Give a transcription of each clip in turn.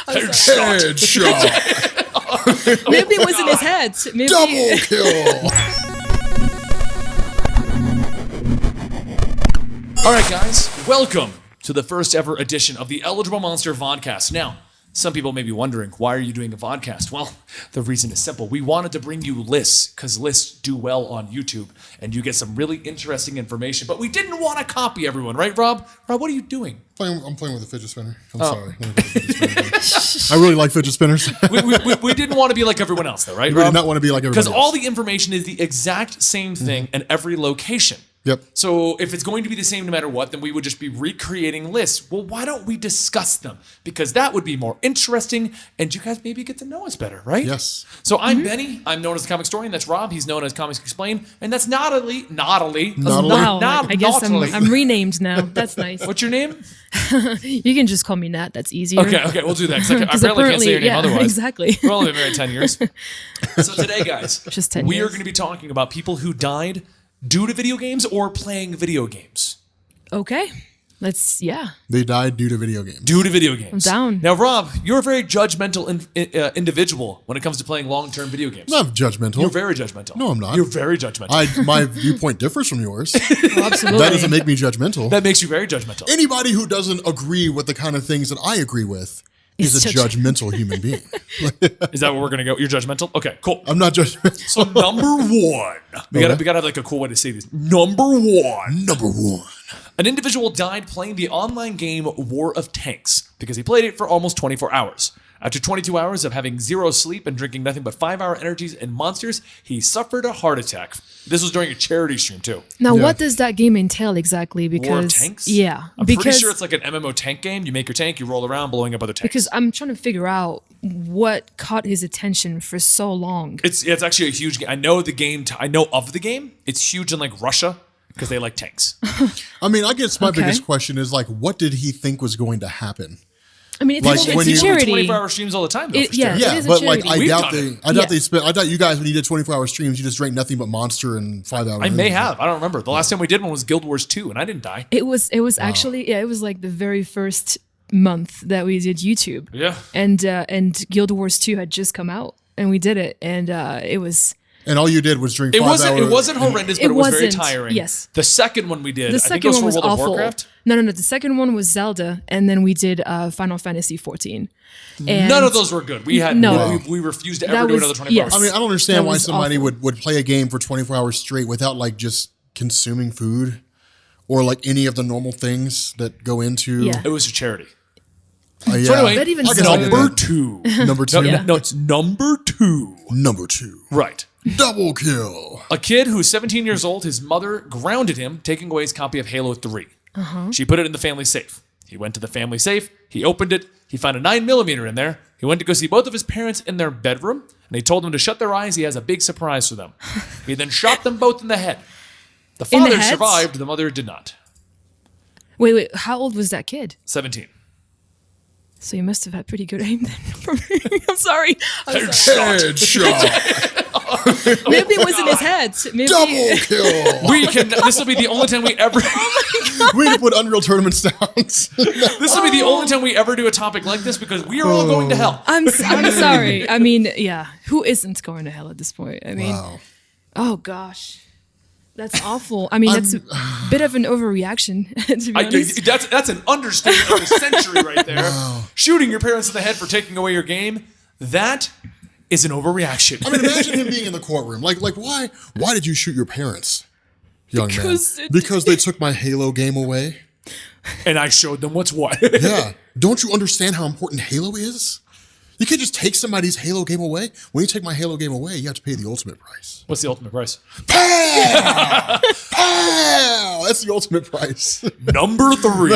Headshot. Maybe it was in his head. Maybe. Double kill. All right, guys, welcome to the first ever edition of the Eligible Monster Vodcast. Now, some people may be wondering, why are you doing a vodcast? Well, the reason is simple. We wanted to bring you lists because lists do well on YouTube and you get some really interesting information, but we didn't want to copy everyone, right, Rob? Rob, what are you doing? I'm playing with a fidget spinner. I'm sorry. I really like fidget spinners. We didn't want to be like everyone else, though, right, We Rob? did not want to be like everybody Because all else. the information is the exact same thing in every location. Yep. So if it's going to be the same no matter what, then we would just be recreating lists. Well, why don't we discuss them? Because that would be more interesting, and you guys maybe get to know us better, right? Yes. So I'm Benny. I'm known as the Comic Historian. That's Rob. He's known as Comics Explained. And that's Nathalie. Wow, I guess Nathalie. I'm renamed now. That's nice. What's your name? You can just call me Nat. That's easier. Okay, we'll do that. 'Cause I apparently can't say your name otherwise. Exactly. We've only been married 10 years. So today, guys, Just 10 we are years. going to be talking about people who died due to video games or playing video games. Okay. They died due to video games. Due to video games. I'm down. Now, Rob, you're a very judgmental individual when it comes to playing long-term video games. I'm not judgmental. You're very judgmental. No, I'm not. You're very judgmental. My viewpoint differs from yours. Absolutely. That doesn't make me judgmental. That makes you very judgmental. Anybody who doesn't agree with the kind of things that I agree with is a judgmental human being. Is that where we're going to go? You're judgmental? Okay, cool. I'm not judgmental. So number one, we gotta have like a cool way to say this. Number one. An individual died playing the online game War of Tanks because he played it for almost 24 hours. After 22 hours of having zero sleep and drinking nothing but 5-hour energies and monsters, he suffered a heart attack. This was during a charity stream too. Now, what does that game entail exactly? Because War of Tanks? Yeah, I'm pretty sure it's like an MMO tank game. You make your tank, you roll around blowing up other tanks. because I'm trying to figure out what caught his attention for so long. It's actually a huge game. I know the game. I know of the game. It's huge in like Russia because they like tanks. I mean, I guess my Okay. biggest question is like, what did he think was going to happen? I mean, it's, Like, it's when a you- charity. 24-hour streams all the time. Though, It- for sure. yeah. Yeah, is a but like charity. We've I done doubt you guys when you did 24-hour streams, you just drank nothing but Monster and 5-hour. I may have. I don't remember. The last time we did one was Guild Wars 2, and I didn't die. It was actually it was like the very first month that we did YouTube. Yeah. And Guild Wars 2 had just come out, and we did it, and it was. And all you did was drink It 5 wasn't. hours. It wasn't horrendous, but it was very wasn't, tiring. yes. The second one we did. The I think second it was one for was World of awful. Warcraft. No. The second one was Zelda, and then we did Final Fantasy 14. And None of those were good. We had No. we refused to That ever do was- another 24 yes. hours. I mean, I don't understand That why was somebody awful. would play a game for 24 hours straight without like just consuming food or like any of the normal things that go into. Yeah. It was a charity. Yeah. So anyway, That even I guess I'll get number that. two. Number two. Yeah. No, it's number two. Number two. Right. Double kill. A kid who's 17 years old, his mother grounded him, taking away his copy of Halo 3. She put it in the family safe. He went to the family safe. He opened it. He found a 9mm in there. He went to go see both of his parents in their bedroom, and he told them to shut their eyes. He has a big surprise for them. He then shot them both in the head. The In the father heads? survived. The mother did not. Wait, how old was that kid? 17. So you must have had pretty good aim then. I'm sorry. Headshot. Maybe it was in his head. Maybe. Double kill. We can. This will be the only time we ever. We need to put Unreal Tournament sounds. This will be the only time we ever do a topic like this because we are all going to hell. I'm sorry. I mean, yeah. Who isn't going to hell at this point? I mean, Wow. oh gosh. That's awful. I mean, that's a bit of an overreaction, to be honest. That's an understatement of the century right there. Shooting your parents in the head for taking away your game, that is an overreaction. I mean, imagine him being in the courtroom. Like why did you shoot your parents, young Because man? it- Because they took my Halo game away? And I showed them what's what. Yeah. Don't you understand how important Halo is? You can't just take somebody's Halo game away. When you take my Halo game away, you have to pay the ultimate price. What's the ultimate price? Pow! Pow! That's the ultimate price. Number 3.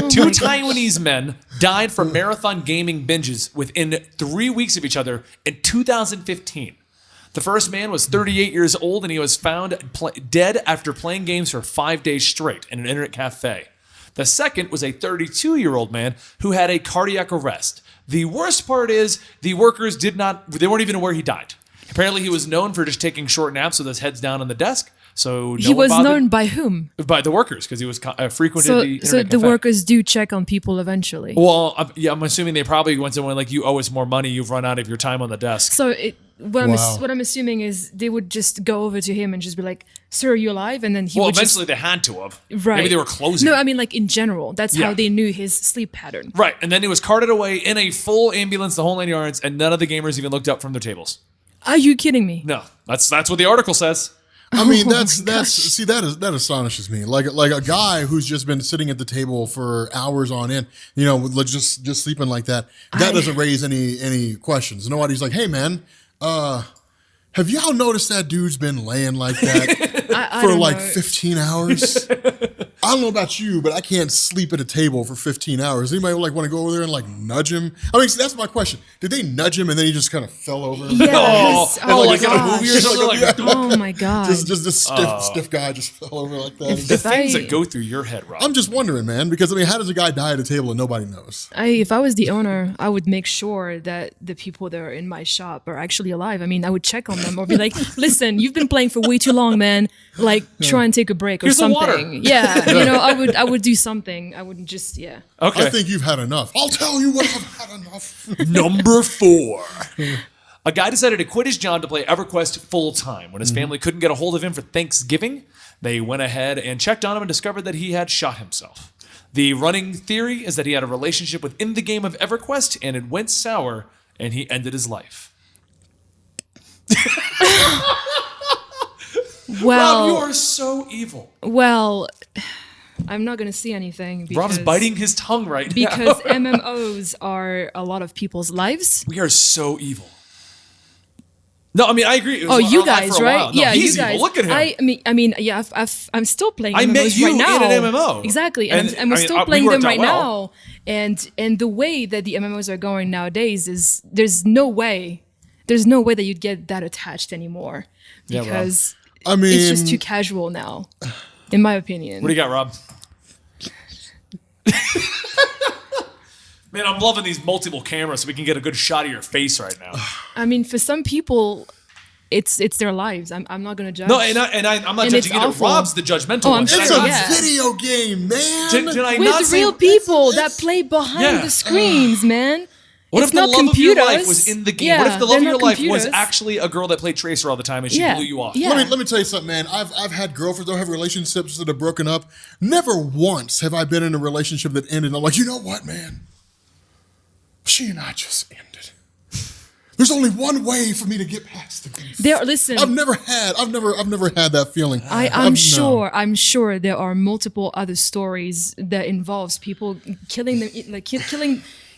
Two Taiwanese men died from marathon gaming binges within 3 weeks of each other in 2015. The first man was 38 years old and he was found dead after playing games for 5 days straight in an internet cafe. The second was a 32-year-old man who had a cardiac arrest. The worst part is the workers they weren't even aware he died. Apparently he was known for just taking short naps with his heads down on the desk. So He was known by whom? by the workers because he was frequented So, the internet so the cafe. workers do check on people eventually. Well, I'm assuming they probably went to one like, you owe us more money. You've run out of your time on the desk. So what Wow. I'm assuming is they would just go over to him and just be like, "Sir, are you alive?" And then he Well, would eventually they had to have. right. Maybe they were closing. No, I mean like in general. That's Yeah. how they knew his sleep pattern. Right, and then he was carted away in a full ambulance, the whole 9 yards, and none of the gamers even looked up from their tables. Are you kidding me? No, that's what the article says. I mean, that astonishes me. Like a guy who's just been sitting at the table for hours on end, just sleeping like that. That doesn't raise any questions. Nobody's like, hey man, have y'all noticed that dude's been laying like that I for don't like know. 15 hours? I don't know about you, but I can't sleep at a table for 15 hours. Anybody like want to go over there and like nudge him? I mean, see, that's my question. Did they nudge him and then he just kind of fell over? Yes. Oh, like in a gosh. movie or something? Like, Oh my god. Just this stiff guy just fell over like that. the If things I- that go through your head, Rob. I'm just wondering, man, because I mean, how does a guy die at a table and nobody knows? If I was the owner, I would make sure that the people that are in my shop are actually alive. I mean, I would check on them or be like, "Listen, you've been playing for way too long, man. Like, try and take a break or Here's the something." water. Yeah, I would do something. I wouldn't just Okay. I think you've had enough. I'll tell you what, I've had enough. Number 4. A guy decided to quit his job to play EverQuest full time. When his family couldn't get a hold of him for Thanksgiving, they went ahead and checked on him and discovered that he had shot himself. The running theory is that he had a relationship within the game of EverQuest and it went sour and he ended his life. well, Rob, you are so evil. well, I'm not gonna see anything because Rob's biting his tongue right because now. MMOs are a lot of people's lives. We are so evil. No, I mean I agree. It was Oh, you our life guys, for a right? while. No, Yeah, he's you guys. evil. Look at him. I mean, yeah. I'm still playing. I MMOs met you right now. in an MMO. Exactly, And, and we're I mean, still we playing them worked out right well. now. And the way that the MMOs are going nowadays is there's no way that you'd get that attached anymore Yeah, Rob. because I mean, it's just too casual now, in my opinion. What do you got, Rob? Man, I'm loving these multiple cameras so we can get a good shot of your face right now. I mean, for some people, it's their lives. I'm not gonna judge. No, I'm not And it's judging either. awful. Rob's the judgmental Oh, one. I'm Did I it's sure, a not- yeah. video game, man. Did I not with say- real people it's- that play behind Yeah. the screens, man. What It's if the not love computers. of your life was in the game? Yeah, What if the love they're of your not life was computers. actually a girl that played Tracer all the time and she Yeah. blew you off? Yeah. Let me tell you something, man. I've had girlfriends that have relationships that have broken up. Never once have I been in a relationship that ended. I'm like, you know what, man? She and I just ended. There's only one way for me to get past the grief. Listen. I've never had that feeling. I'm No. sure there are multiple other stories that involves people killing them, like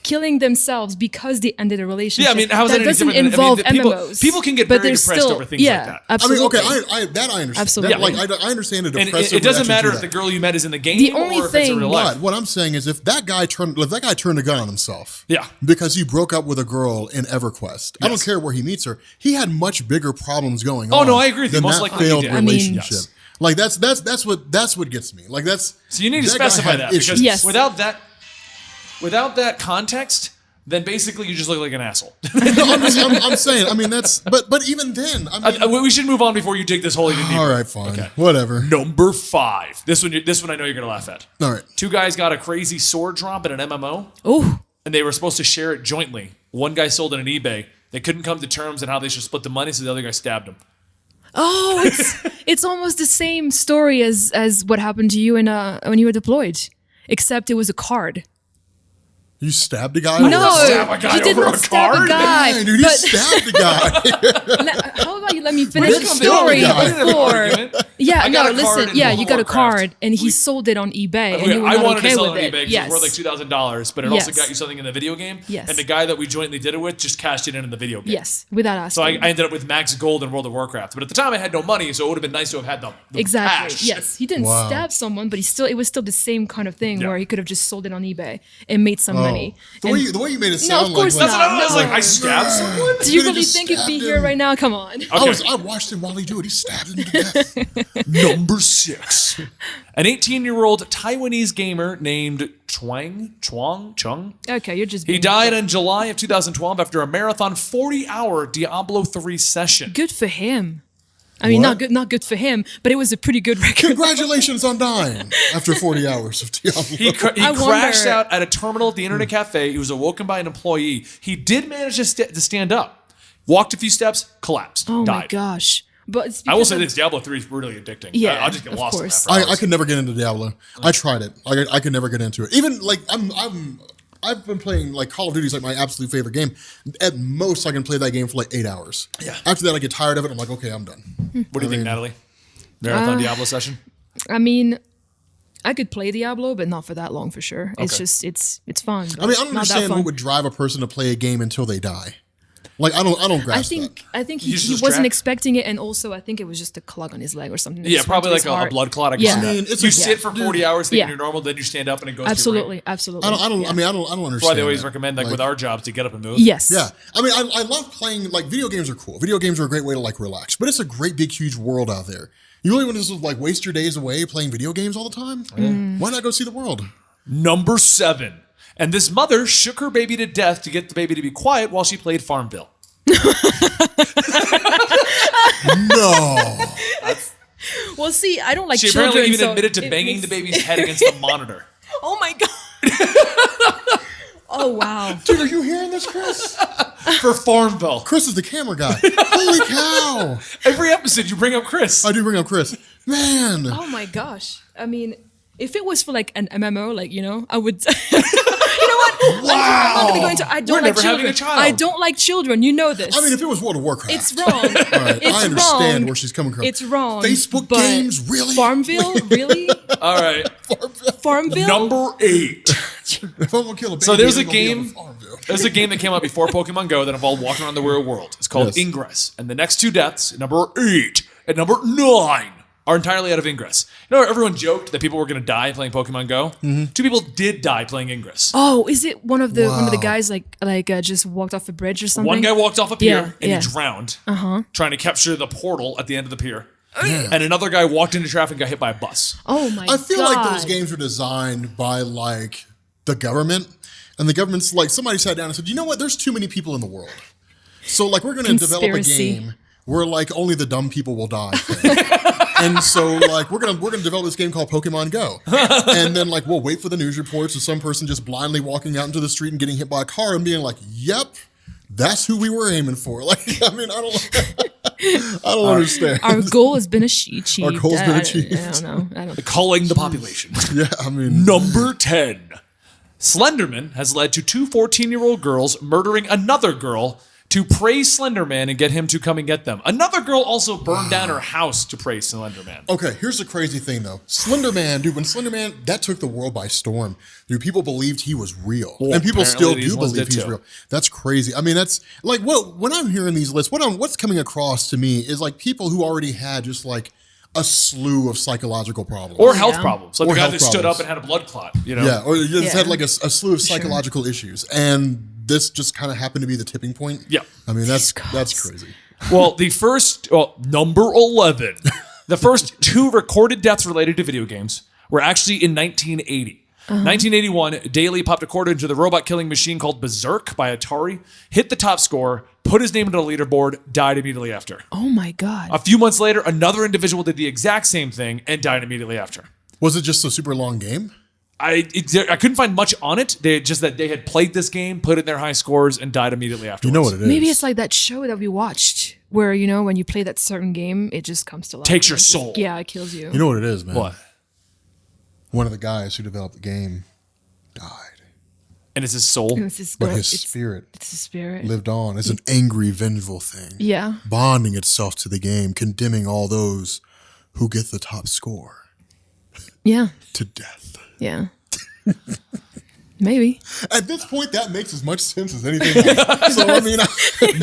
killing themselves because they ended a relationship. Yeah, I mean, how is that any doesn't different than- involve I mean, people- MMOs? people can get but very there's depressed still, over things like that. I Absolutely. I mean, okay, that I understand. Absolutely. That, I understand the And depressive it doesn't reaction matter to if the that. girl you met is in the game The only or if it's in thing- real life. But what I'm saying is, if that guy turned a gun on himself, Yeah. because he broke up with a girl in EverQuest, I don't Yes. care where he meets her. He had much bigger problems going Oh, on. no, I agree with you. than Most that likely he failed did. I mean- relationship. Yes. Like that's what gets me. Like that's So you need to that guy specify had that issues. because Yes. without that context, then basically you just look like an asshole. No, I'm saying. I mean, but even then, I mean, We should move on before you dig this hole even deeper. all right, fine, Okay. whatever. Number 5. This one I know you're gonna laugh at. All right. 2 guys got a crazy sword drop at an MMO, Oh, and they were supposed to share it jointly. One guy sold it on eBay. They couldn't come to terms on how they should split the money, so the other guy stabbed him. it's almost the same story as what happened to you when you were deployed, except it was a card. You stabbed a guy. No, stab a guy you did over not a stab card? a guy. Man, dude, he but stabbed a guy. how about you let me finish the Welcome to story the guy. before? Yeah, I got no, a card listen. in Yeah, World you of got a Warcraft. card, and he sold it on eBay, and you were I not wanted okay to sell it with on it. eBay because Yes. it was worth like $2,000, but it also Yes. got you something in the video game. Yes. And the guy that we jointly did it with just cashed it in the video game. Yes, without asking. So I ended up with max gold in World of Warcraft. But at the time I had no money, so it would have been nice to have had the Exactly. cash. Yes, he didn't Wow. stab someone, but it was still the same kind of thing Yeah. where he could have just sold it on eBay and made some money. The way you made it No, sound of course like That's what I was No. like. I stabbed someone? Do you Could've really just think he'd be stabbed here him. right now? Come on. I watched him while he do it. He stabbed him to death. Number 6. An 18-year-old Taiwanese gamer named Chung. Okay, you're just He being died in July of 2012 after a marathon 40-hour Diablo 3 session. good for him. I mean, What? not good for him, but it was a pretty good record. Congratulations on dying after 40 hours of Diablo. He I crashed wonder- out at a terminal at the internet cafe. He was awoken by an employee. He did manage to stand up, walked a few steps, collapsed, Oh died. my gosh! But it's I will because say of- this: Diablo 3 is really addicting. Yeah, I'll just get of lost course. in that. For I hours. could never get into Diablo. I tried it. I could never get into it. Even like I've been playing like Call of Duty is like my absolute favorite game. At most, I can play that game for like 8 hours. Yeah. After that, I get tired of it. I'm like, okay, I'm done. What do you think, Natalie? Marathon Diablo session? I mean, I could play Diablo, but not for that long for sure. It's Okay. just it's fun. I mean, I don't but not that understand fun. what would drive a person to play a game until they die. Like, I don't grasp I think You he just lose wasn't track? expecting it, and also I think it was just a clog on his leg or something. that Yeah, just went probably to like his a heart. blood clot. I Yeah. guess. I mean, it's You a- sit for 40 hours thinking Yeah. you're normal, then you stand up and it goes Absolutely, to absolutely. that. I don't. Yeah. I mean, I don't understand. That's why they always that. recommend, like with our jobs, to get up and move. Yes. Yeah, I mean, I love playing. Like, video games are cool. Video games are a great way to like relax, but it's a great big huge world out there. You really want to just like waste your days away playing video games all the time? Why not go see the world? Number 7. And this mother shook her baby to death to get the baby to be quiet while she played Farmville. No. Well, see, I don't like She children. apparently even so admitted to it banging makes- the baby's head against the monitor. Oh my god. Oh wow. Dude, are you hearing this, Chris? For Farmville. Chris is the camera guy. Holy cow! Every episode you bring up Chris. I do bring up Chris. Man. Oh my gosh. I mean, if it was for like an MMO, like I would. You know what? Wow. I'm not gonna go into. I don't We're like never having children. a child. I don't like children. You know this. I mean, if it was World of Warcraft. it's wrong. All right, It's I understand wrong. where she's coming from. It's wrong. Facebook but games, really? Farmville, really? All right. Farmville. Number 8. If I'm gonna kill a baby, So there's a I'm gonna be game. on Farmville. There's a game that came out before Pokemon Go that involved walking around the real world. It's called Yes. Ingress. And the next 2 deaths, number 8 and number 9, are entirely out of Ingress. You know, everyone joked that people were going to die playing Pokemon Go. 2 people did die playing Ingress. Oh, is it one of the Wow. guys like just walked off a bridge or something? One guy walked off a pier Yeah, and yeah. he drowned, trying to capture the portal at the end of the pier. And another guy walked into traffic and got hit by a bus. Oh my god. I feel like those games were designed by like the government, and the government's like somebody sat down and said, you know what? There's too many people in the world, so like we're going to develop a Conspiracy. game where like only the dumb people will die. And so like we're gonna develop this game called Pokemon Go, and then like we'll wait for the news reports of some person just blindly walking out into the street and getting hit by a car and being like, "Yep, that's who we were aiming for." Like, I mean, I don't understand. Our goal has been achieved. Our goal's been achieved. I don't know. I don't. Culling the population. Yeah, I mean, Number 10. Slenderman has led to 2 14-year-old girls murdering another girl to praise Slenderman and get him to come and get them. Another girl also burned down her house to praise Slenderman. Okay, here's the crazy thing though. Slenderman, dude, when Slenderman, that took the world by storm. Dude, people believed he was real. Well, and people still apparently these do ones believe did he's too. real. That's crazy. I mean, that's like when I'm hearing these lists, what's coming across to me is like people who already had just like a slew of psychological problems. Or health Yeah. problems. Like Or the guy health that stood problems. up and had a blood clot, you know? yeah, or you just Yeah. had like a slew of psychological issues. And this just kind of happened to be the tipping point. Yeah. I mean, that's Discuss. crazy. Well, number 11. The first 2 recorded deaths related to video games were actually in 1980. 1981, Daly popped a quarter into the robot killing machine called Berserk by Atari, hit the top score, put his name into the leaderboard, died immediately after. Oh my god. A few months later, another individual did the exact same thing and died immediately after. Was it just a super long game? I couldn't find much on it. They just that they had played this game, put in their high scores, and died immediately afterwards. You know what it is. Maybe it's like that show that we watched where when you play that certain game, it just comes to life. Takes and your it's just- soul. Yeah, it kills you. You know what it is, man. What? One of the guys who developed the game died. And it's his soul. And it's his But gut- his it's, spirit it's his spirit. lived on as an angry, vengeful thing, Yeah. bonding itself to the game, condemning all those who get the top score Yeah. to death. Yeah. Maybe. At this point, that makes as much sense as anything else. So, I mean,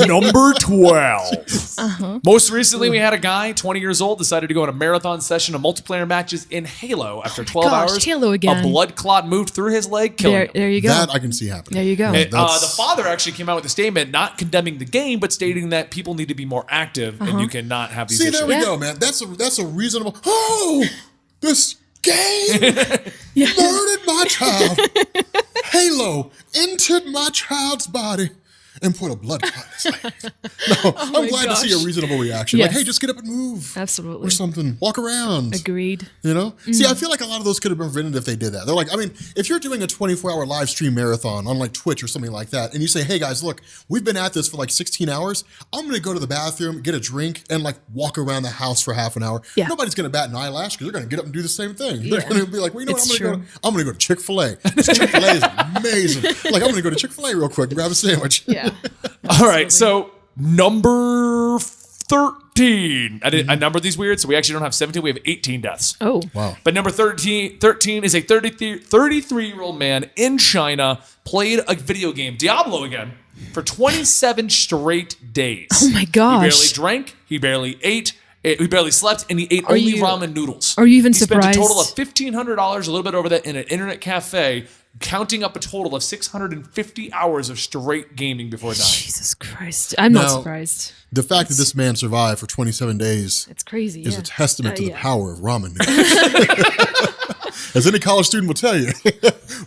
Number 12. Most recently, we had a guy, 20 years old, decided to go on a marathon session of multiplayer matches in Halo. After 12 gosh, hours, Halo again. a blood clot moved through his leg, killing him. There you go. that I can see happening. There you go. And, That's- the father actually came out with a statement not condemning the game, but stating that people need to be more active and you cannot have these See, issues. there we Yeah. go, man. That's a reasonable. Oh, this game murdered my child. Halo entered my child's body and put a blood clot in his leg. No, I'm glad to see a reasonable reaction. Like, Yes. hey, just get up and move. Absolutely. Or something. Walk around. Agreed. You know? See, I feel like a lot of those could have been prevented if they did that. They're like, I mean, if you're doing a 24-hour live stream marathon on like Twitch or something like that, and you say, hey guys, look, we've been at this for like 16 hours. I'm going to go to the bathroom, get a drink, and like walk around the house for half an hour. Yeah. Nobody's going to bat an eyelash because they're going to get up and do the same thing. Yeah. They're going to be like, well, you know It's what? true. I'm going to go to Chick-fil-A. Chick-fil-A is amazing. Like, I'm going to go to Chick-fil-A real quick and grab a sandwich. Yeah. All right, so number 13. I numbered these weird, so we actually don't have 17. We have 18 deaths. Oh. Wow. But number 13 is a 33-year-old man in China played a video game, Diablo again, for 27 straight days. Oh my gosh. He barely drank. He barely ate. He barely slept, and he ate only ramen noodles. Are you even he surprised? Spent a total of $1,500, a little bit over that, in an internet cafe, counting up a total of 650 hours of straight gaming before dying. Jesus Christ. I'm not Now, surprised. The fact that this man survived for 27 days It's crazy. is yeah. a testament to the Yeah. power of ramen noodles. As any college student will tell you,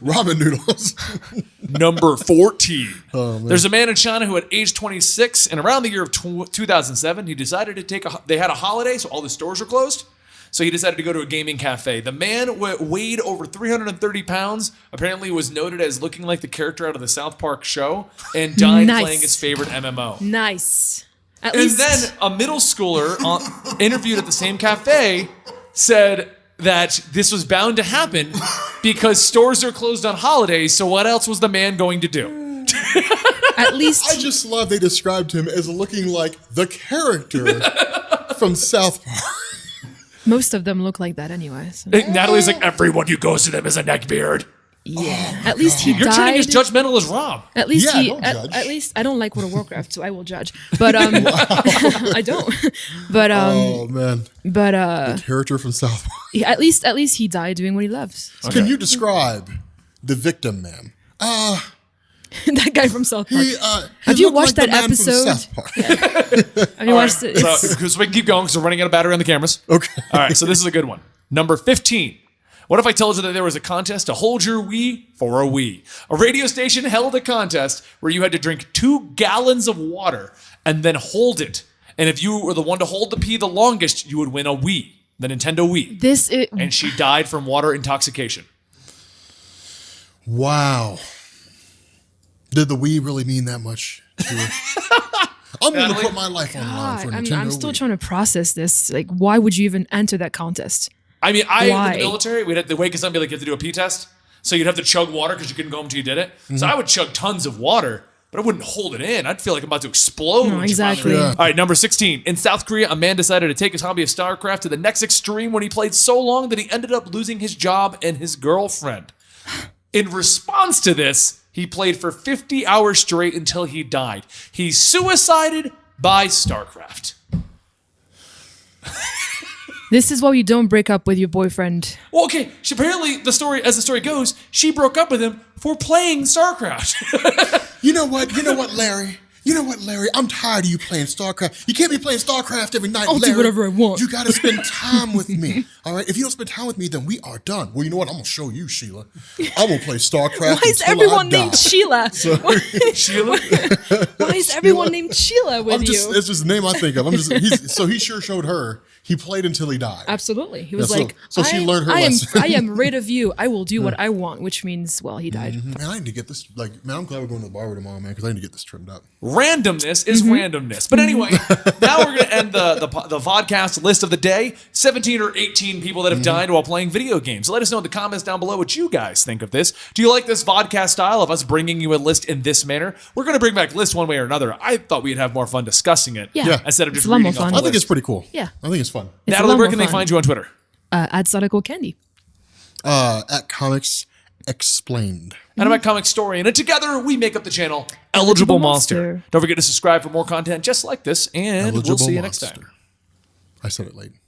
ramen noodles. Number 14. There's a man in China who at age 26, and around the year of 2007, he decided to they had a holiday, so all the stores were closed. So he decided to go to a gaming cafe. The man weighed over 330 pounds, apparently was noted as looking like the character out of the South Park show, and died Nice. playing his favorite MMO. Nice. At And least then a middle schooler interviewed at the same cafe said that this was bound to happen because stores are closed on holidays, so what else was the man going to do? at least I just love they described him as looking like the character from South Park. most of them look like that anyway. So. Natalie's like, everyone who goes to them is a neckbeard. Yeah. At least he You're turning died. as judgmental as Rob. At least Yeah, he. don't At, judge. at least I don't like World of Warcraft, so I will judge. But I don't. But Oh man, but character from South Park. at least he died doing what he loves. Can you describe the victim, ma'am? That guy from South Park. He, Have he you looked watched like that the man from episode? South Park. Have you watched it? So, It's- so we can keep going because we're running out of battery on the cameras. Okay. All right, so this is a good one. Number 15. What if I told you that there was a contest to hold your Wii for a Wii? A radio station held a contest where you had to drink 2 gallons of water and then hold it. And if you were the one to hold the pee the longest, you would win a Wii, the Nintendo Wii. This is And she died from water intoxication. Wow. Did the Wii really mean that much to her? I'm going to Natalie? put my life on the line for a Nintendo I'm still Wii. trying to process this. Like, why would you even enter that contest? I mean, in Why? the military, we'd have to wake us up and be like, you have to do a pee test. So you'd have to chug water because you couldn't go home until you did it. So I would chug tons of water, but I wouldn't hold it in. I'd feel like I'm about to explode. No, when she finally- exactly. Yeah. All right, number 16. In South Korea, a man decided to take his hobby of StarCraft to the next extreme when he played so long that he ended up losing his job and his girlfriend. In response to this, he played for 50 hours straight until he died. He suicided by StarCraft. This is why you don't break up with your boyfriend. Well, okay. Apparently, the story goes, she broke up with him for playing StarCraft. You know what, Larry? I'm tired of you playing StarCraft. You can't be playing StarCraft every night, I'll do Larry. whatever I want. You got to spend time with me, all right? If you don't spend time with me, then we are done. Well, you know what? I'm going to show you, Sheila. I will play StarCraft Why is until everyone I die. named Sheila? Sheila? Why is everyone named Sheila with you? It's just the name I think of. So he sure showed her. He played until he died. Absolutely. He was Yeah, so- like, so she learned her I lesson. am rid of you. I will do what I want, which means, well, he died. Man, I need to get this. I'm glad we're going to the barber tomorrow, man, because I need to get this trimmed up. Randomness is randomness. But anyway, now we're going to end the vodcast list of the day. 17 or 18 people that have died while playing video games. So let us know in the comments down below what you guys think of this. Do you like this vodcast style of us bringing you a list in this manner? We're going to bring back lists one way or another. I thought we'd have more fun discussing it Yeah. instead of It's just a lot reading more off fun. the I think list. it's pretty cool. Yeah. I think it's fun. It's a Natalie, lot where more can they fun. find you on Twitter? At Sonical Candy. At Comics Explained. And I'm at Comic Story. And together we make up the channel Eligible Monster. Don't forget to subscribe for more content just like this. And we'll see you next time. I said it late.